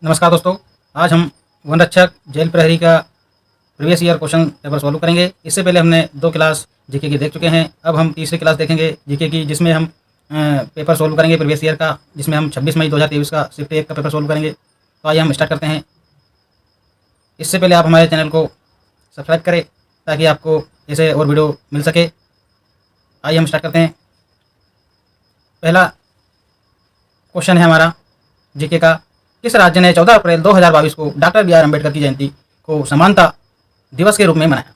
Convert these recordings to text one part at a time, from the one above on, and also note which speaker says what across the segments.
Speaker 1: नमस्कार दोस्तों, आज हम वन रक्षक जेल प्रहरी का previous year question paper solve करेंगे। इससे पहले हमने 2 क्लास जीके की देख चुके हैं। अब हम तीसरी क्लास देखेंगे जीके की, जिसमें हम पेपर सॉल्व करेंगे प्रीवियस ईयर का, जिसमें हम 26 मई 2023 का शिफ्ट 1 का पेपर सॉल्व करेंगे। तो आइए हम स्टार्ट करते हैं। इससे पहले आप हमारे चैनल को सब्सक्राइब करें ताकि आपको ऐसे और वीडियो मिल सके। आइए हम स्टार्ट करते हैं। पहला क्वेश्चन है हमारा जीके का, किस राज्य ने 14 अप्रैल 2022 को डॉक्टर बी आर अम्बेडकर की जयंती को समानता दिवस के रूप में मनाया?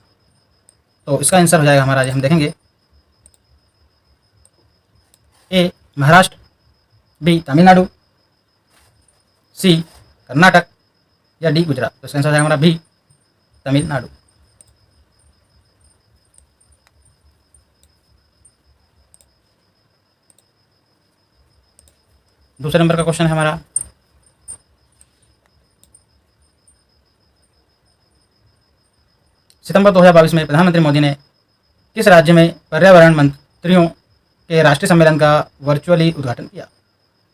Speaker 1: तो इसका आंसर हो जाएगा हमारा, हम देखेंगे, ए महाराष्ट्र, बी तमिलनाडु, सी कर्नाटक या डी गुजरात। तो इसका आंसर हो जाएगा हमारा बी तमिलनाडु। दूसरे नंबर का क्वेश्चन है हमारा, सितंबर 2022 में प्रधानमंत्री मोदी ने किस राज्य में पर्यावरण मंत्रियों के राष्ट्रीय सम्मेलन का वर्चुअली उद्घाटन किया?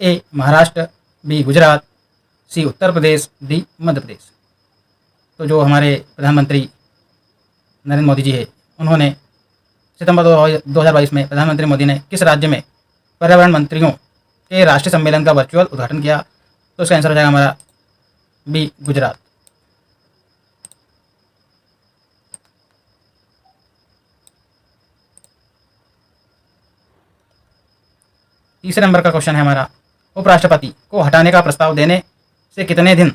Speaker 1: ए महाराष्ट्र, बी गुजरात, सी उत्तर प्रदेश, डी मध्य प्रदेश। तो जो हमारे प्रधानमंत्री नरेंद्र मोदी जी है, उन्होंने सितंबर 2022 में प्रधानमंत्री मोदी ने किस राज्य में पर्यावरण मंत्रियों के राष्ट्रीय सम्मेलन का वर्चुअल उद्घाटन किया? तो इसका आंसर हो जाएगा हमारा बी गुजरात। तीसरे नंबर का क्वेश्चन है हमारा, उपराष्ट्रपति को हटाने का प्रस्ताव देने से कितने दिन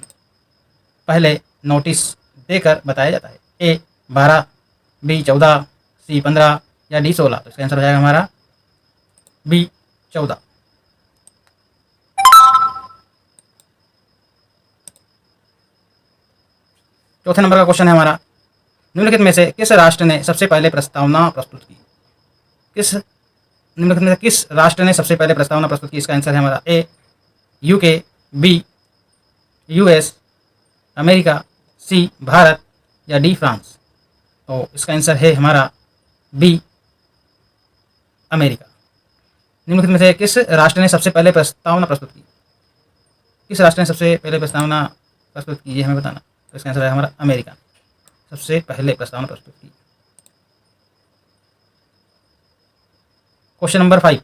Speaker 1: पहले नोटिस देकर बताया जाता है? ए 12, बी 14, सी 15 या डी 16। तो इसका आंसर हो जाएगा हमारा बी 14। चौथे नंबर का क्वेश्चन है हमारा, निम्नलिखित में से किस राष्ट्र ने सबसे पहले प्रस्तावना प्रस्तुत की? निम्नलिखित में से किस राष्ट्र ने सबसे पहले प्रस्तावना प्रस्तुत की? इसका आंसर है हमारा ए यूके, बी यूएस, अमेरिका, सी भारत या डी फ्रांस। तो इसका आंसर है हमारा बी अमेरिका। निम्नलिखित में से किस राष्ट्र ने सबसे पहले प्रस्तावना प्रस्तुत की? किस राष्ट्र ने सबसे पहले प्रस्तावना प्रस्तुत की, ये हमें बताना। तो इसका आंसर है हमारा अमेरिका, सबसे पहले प्रस्तावना प्रस्तुत की। क्वेश्चन नंबर 5,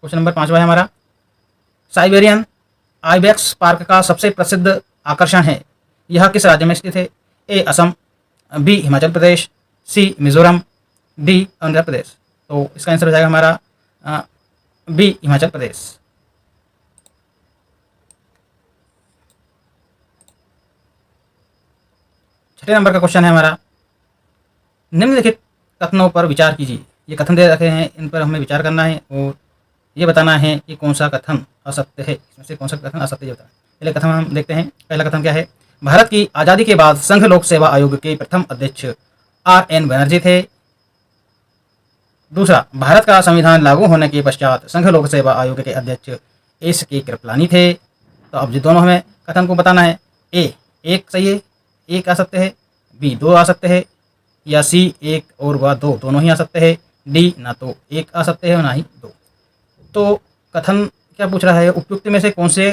Speaker 1: क्वेश्चन नंबर 5वां है हमारा, साइबेरियन आइबेक्स पार्क का सबसे प्रसिद्ध आकर्षण है, यह किस राज्य में स्थित है? ए असम, बी हिमाचल प्रदेश, सी मिजोरम, डी आंध्र प्रदेश। तो इसका आंसर हो जाएगा हमारा बी हिमाचल प्रदेश। छठे नंबर का क्वेश्चन है हमारा, निम्नलिखित कथनों पर विचार कीजिए। ये कथन दे रखे हैं, इन पर हमें विचार करना है और ये बताना है कि कौन सा कथन असत्य है, इसमें से कौन सा कथन असत्य है बताना। पहले कथन हम देखते हैं। पहला कथन क्या है, भारत की आज़ादी के बाद संघ लोक सेवा आयोग के प्रथम अध्यक्ष RN बनर्जी थे। दूसरा, भारत का संविधान लागू होने के पश्चात संघ लोक सेवा आयोग के अध्यक्ष SK कृपलानी थे। तो अब ये दोनों हमें कथन को बताना है। ए एक सही है, एक असत्य है, बी 2 असत्य है, या सी 1 और व 2 दोनों ही असत्य है, डी ना तो 1 असत्य है और ना ही 2। तो कथन क्या पूछ रहा है, उपयुक्त में से कौन से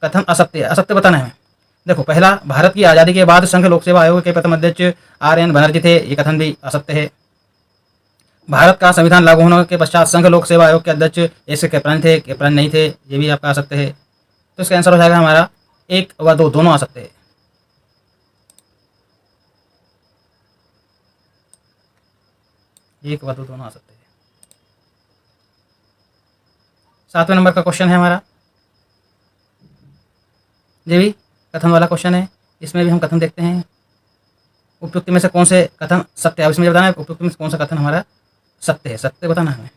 Speaker 1: कथन असत्य है? असत्य बताना है। देखो, पहला, भारत की आज़ादी के बाद संघ लोक सेवा आयोग के प्रथम अध्यक्ष RN बनर्जी थे, ये कथन भी असत्य है। भारत का संविधान लागू होने के पश्चात संघ लोक सेवा आयोग के अध्यक्ष SK कृपलानी थे, कृपलानी नहीं थे, ये भी आपका असत्य है। तो इसका आंसर हो जाएगा हमारा 1 व 2 दोनों असत्य है। एक व 2 दोनों असत्य है। 7वें नंबर का क्वेश्चन है हमारा, ये भी कथन वाला क्वेश्चन है। इसमें भी हम कथन देखते हैं, उपयुक्त में से कौन से कथन सत्य है। इसमें बताना है उपयुक्त में से कौन सा कथन हमारा सत्य है, सत्य बताना है हमें।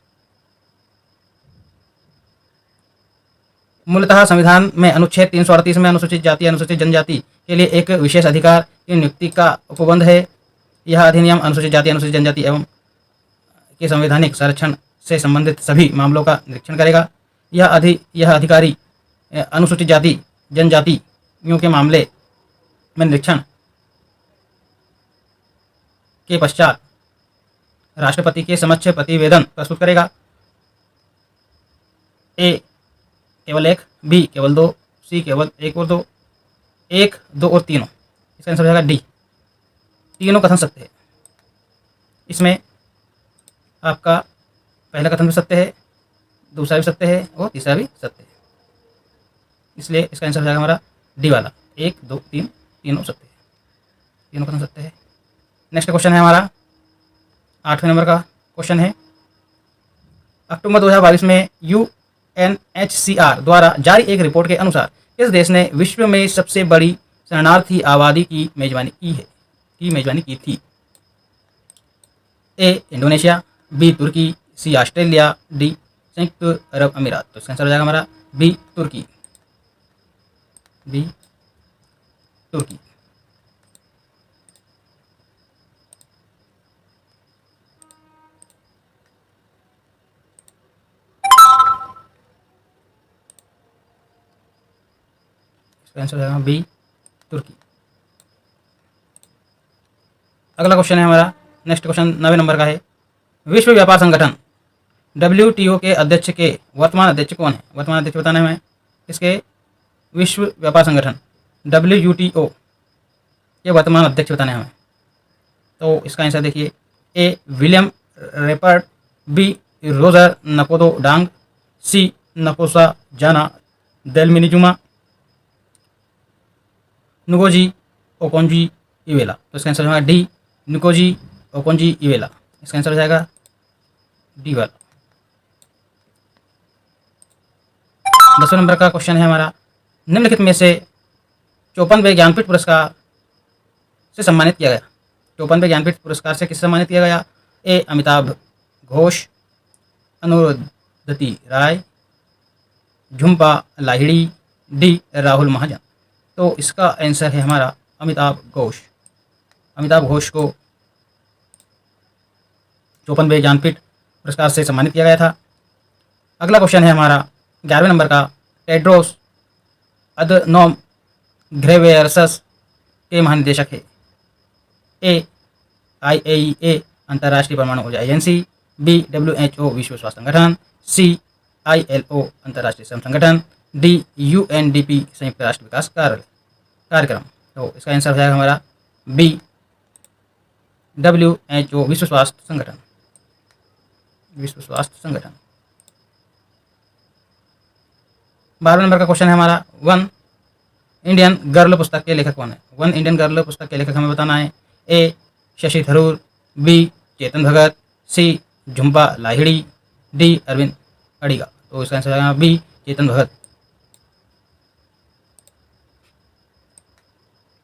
Speaker 1: मूलतः संविधान में अनुच्छेद 338 में अनुसूचित जाति अनुसूचित जनजाति के लिए एक विशेष अधिकार की नियुक्ति का उपबंध है। यह अधिनियम अनुसूचित जाति अनुसूचित जनजाति एवं के संवैधानिक संरक्षण से संबंधित सभी मामलों का निरीक्षण करेगा। यह अधिकारी अनुसूचित जाति जनजातियों के मामले में निरीक्षण के पश्चात राष्ट्रपति के समक्ष प्रतिवेदन प्रस्तुत करेगा। ए केवल 1, बी केवल 2, सी केवल 1 और 2 एक, दो और तीनों, इसका आंसर हो जाएगा डी, तीनों कथन सत्य है। इसमें आपका पहला कथन भी सत्य है, दूसरा भी सत्य है और तीसरा भी सत्य है, इसलिए इसका आंसर हो जाएगा हमारा डी वाला, एक, दो, तीन, तीनों सत्य है, तीनों कथन सत्य है। नेक्स्ट क्वेश्चन है हमारा 8वें नंबर का क्वेश्चन है, अक्टूबर 2022 में यूएनएचसीआर द्वारा जारी एक रिपोर्ट के अनुसार किस देश ने विश्व में सबसे बड़ी शरणार्थी आबादी की मेजबानी की थी? ए इंडोनेशिया, बी तुर्की, सी ऑस्ट्रेलिया, डी संयुक्त अरब अमीरात। तो इसका आंसर हो जाएगा हमारा बी तुर्की, बी तुर्की। इसका आंसर हो जाएगा बी तुर्की। अगला क्वेश्चन है हमारा, नेक्स्ट क्वेश्चन 9वें नंबर का है, विश्व व्यापार संगठन WTO के अध्यक्ष के वर्तमान अध्यक्ष कौन है? वर्तमान अध्यक्ष बताना है हमें इसके, विश्व व्यापार संगठन WTO के वर्तमान अध्यक्ष बताने हैं हमें। तो इसका आंसर देखिए, ए विलियम रेपर्ड, बी रोजर नकोदो डांग, सी नकोसा जाना डेलमिनिजुमा, नुगोजी ओकोंजी इवेला। तो इसका आंसर हो जाएगा डी नुकोजी ओकोंजी इवेला, इसका आंसर हो जाएगा डी वाला। 10वें नंबर का क्वेश्चन है हमारा, निम्नलिखित में से 54वें ज्ञानपीठ पुरस्कार से सम्मानित किया गया, 54वें ज्ञानपीठ पुरस्कार से किससे सम्मानित किया गया? ए अमिताभ घोष, अनुरुद्धति राय, झुम्पा लाहिड़ी, डी राहुल महाजन। तो इसका आंसर है हमारा अमिताभ घोष, अमिताभ घोष को 54वें ज्ञानपीठ पुरस्कार से सम्मानित किया गया था। अगला क्वेश्चन है हमारा 11वें नंबर का, टेड्रोस अदनोम घेब्रेयेसस के महानिदेशक है? ए IAEA अंतर्राष्ट्रीय परमाणु ऊर्जा एजेंसी, बी WHO विश्व स्वास्थ्य संगठन, सी ILO अंतर्राष्ट्रीय श्रम संगठन, डी UNDP संयुक्त राष्ट्र विकास कार्यक्रम। तो इसका आंसर हो जाएगा हमारा बी WHO विश्व स्वास्थ्य संगठन, विश्व स्वास्थ्य संगठन। 12वें नंबर का क्वेश्चन है हमारा, वन इंडियन गर्ल पुस्तक के लेखक कौन है? वन इंडियन गर्ल पुस्तक के लेखक हमें बताना है। ए शशि थरूर, बी चेतन भगत, सी झुम्पा लाहिड़ी, डी अरविंद अडिगा। तो इसका आंसर है बी चेतन भगत,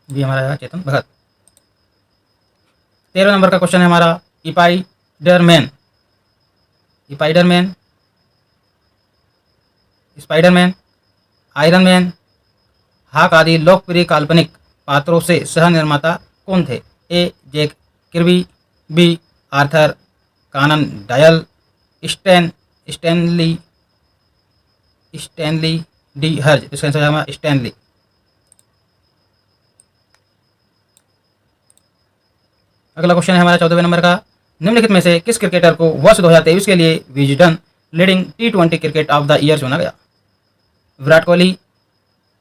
Speaker 1: बी हमारा है चेतन भगत। 13वें नंबर का क्वेश्चन है हमारा, Spiderman, Spiderman, Spiderman, iron man, हाक आदि लोकप्रिय काल्पनिक पात्रों से सह निर्माता कौन थे? ए जैक किर्बी, बी आर्थर कानन डायल, स्टैनली, डी हर्ज। इसका आंसर है स्टैनली। अगला क्वेश्चन है हमारा 14वें नंबर का, निम्नलिखित में से किस क्रिकेटर को वर्ष 2023 के लिए Wisden leading T20 cricket of the year चुना गया? Virat Kohli,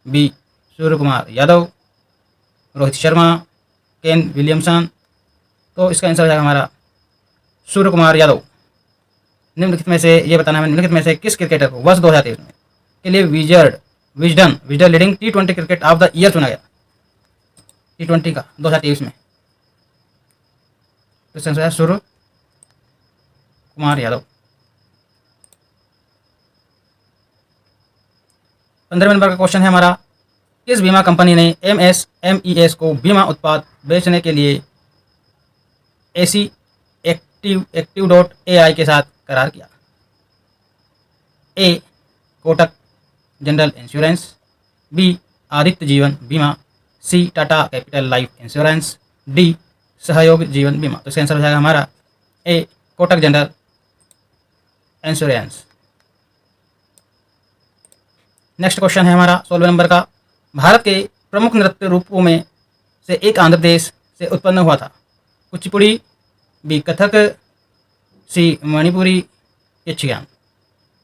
Speaker 1: B Surya Kumar Yadav, Rohit Sharma, Kane Williamson. तो इसका आंसर है हमारा सूर्य कुमार यादव। निम्नलिखित में से ये बताना है, निम्नलिखित में से किस क्रिकेटर को वर्ष 2023 में के लिए Wisden leading T20 cricket of the year चुना गया, T20 का 2023 में? तो इसका आंसर है सूर्य कुमार यादव। 15वें नंबर का क्वेश्चन है हमारा, किस बीमा कंपनी ने MSMES को बीमा उत्पाद बेचने के लिए AC एक्टिव.ai के साथ करार किया? A Kotak general insurance, B Aditya Jeevan Bima, C Tata capital life insurance, D Sahyog Jeevan Bima. तो इसका आंसर हो जाएगा हमारा A Kotak general insurance. Next question है हमारा 16वें नंबर का, भारत के प्रमुख नृत्य रूपों में से एक आंध्र प्रदेश से उत्पन्न हुआ था? कुचिपुड़ी, बी कथक, सी मणिपुरी, यक्षगान।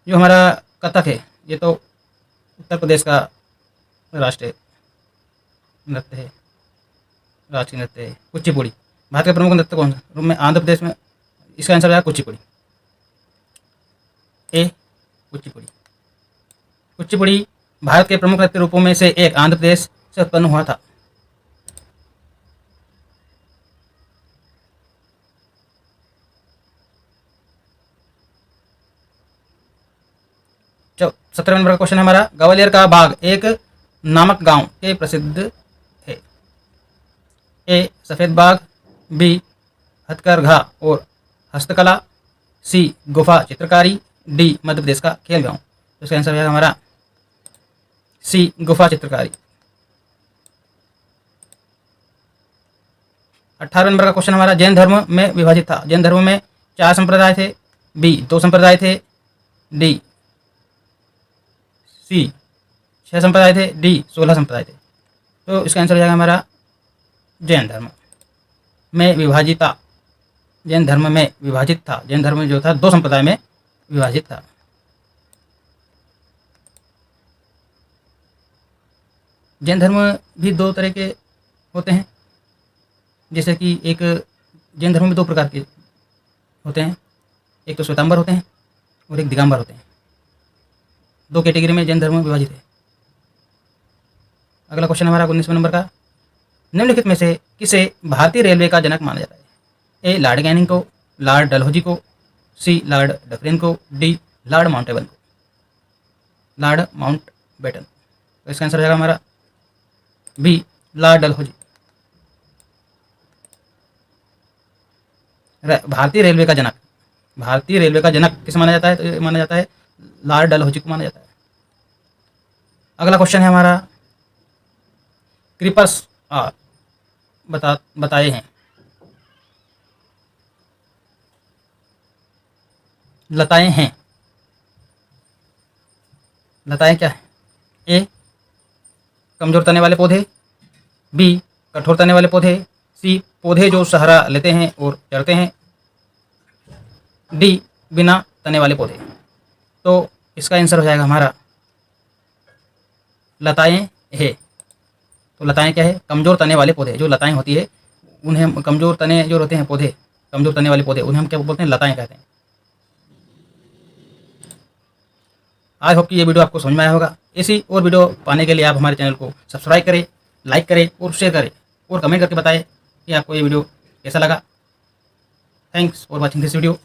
Speaker 1: जो हमारा कथक है ये तो उत्तर प्रदेश का राष्ट्रीय नृत्य है, राष्ट्रीय नृत्य है कुचिपुड़ी। भारत के प्रमुख नृत्य कौन से रूप में आंध्र प्रदेश में, इसका आंसर है कुचिपुड़ी। ए कुचिपुड़ी। कुचिपुड़ी भारत के प्रमुख नृत्य रूपों में से एक आंध्र प्रदेश से उत्पन्न हुआ था। चलो 17वें नंबर का क्वेश्चन है हमारा, ग्वालियर का बाग एक नामक गांव के प्रसिद्ध है। ए सफेद बाग, बी हथकरघा और हस्तकला, सी गुफा चित्रकारी, डी मध्य प्रदेश का खेल गांव। तो इसका आंसर है हमारा सी गुफा चित्रकारी। 18वें नंबर का क्वेश्चन हमारा, जैन धर्म में विभाजित था। जैन धर्म में 4 संप्रदाय थे, बी 2 संप्रदाय थे, डी सी 6 संप्रदाय थे, डी 16 संप्रदाय थे। तो इसका आंसर हो जाएगा हमारा जैन धर्म में विभाजित था। जैन धर्म में विभाजित था। जैन धर्म जो था 2 संप्रदाय में विभाजित था। जैन धर्म भी 2 तरह के होते हैं, जैसे कि एक जैन धर्म में 2 प्रकार के होते हैं, एक तो श्वेतांबर होते हैं और एक दिगंबर होते हैं। 2 कैटेगरी में जैन धर्म विभाजित है। अगला क्वेश्चन हमारा 19वें नंबर का, निम्नलिखित में से किसे भारतीय रेलवे का जनक माना जाता है। ए लॉर्ड कैनिंग को, लॉर्ड डलहौजी को, सी लॉर्ड डफरिन को, डी लॉर्ड माउंटबेटन को। Lord Mountbatten. तो इसका आंसर हो जाएगा हमारा बी लॉर्ड डलहौजी। भारतीय रेलवे का जनक, भारतीय रेलवे का जनक किसे माना जाता है, तो माना जाता है लॉर्ड डलहौजी को माना जाता है। अगला क्वेश्चन है हमारा, क्रीपर्स बताए हैं। लताएं हैं, लताएं क्या है। ए कमजोर तने वाले पौधे, बी कठोर तने वाले पौधे, सी पौधे जो सहारा लेते हैं और चढ़ते हैं, डी बिना तने वाले पौधे। तो इसका आंसर हो जाएगा हमारा लताएं है। तो लताएं क्या है, कमजोर तने वाले पौधे। जो लताएं होती है उन्हें हम कमजोर तने जो होते हैं पौधे, कमजोर तने वाले पौधे, उन्हें हम क्या बोलते हैं, लताएं कहते हैं। आई होप कि ये वीडियो आपको समझ में आया होगा। ऐसी और वीडियो पाने के लिए आप हमारे चैनल को सब्सक्राइब करें, लाइक करें और शेयर करें और कमेंट करके बताएं कि आपको ये वीडियो कैसा लगा। Thanks for watching this video.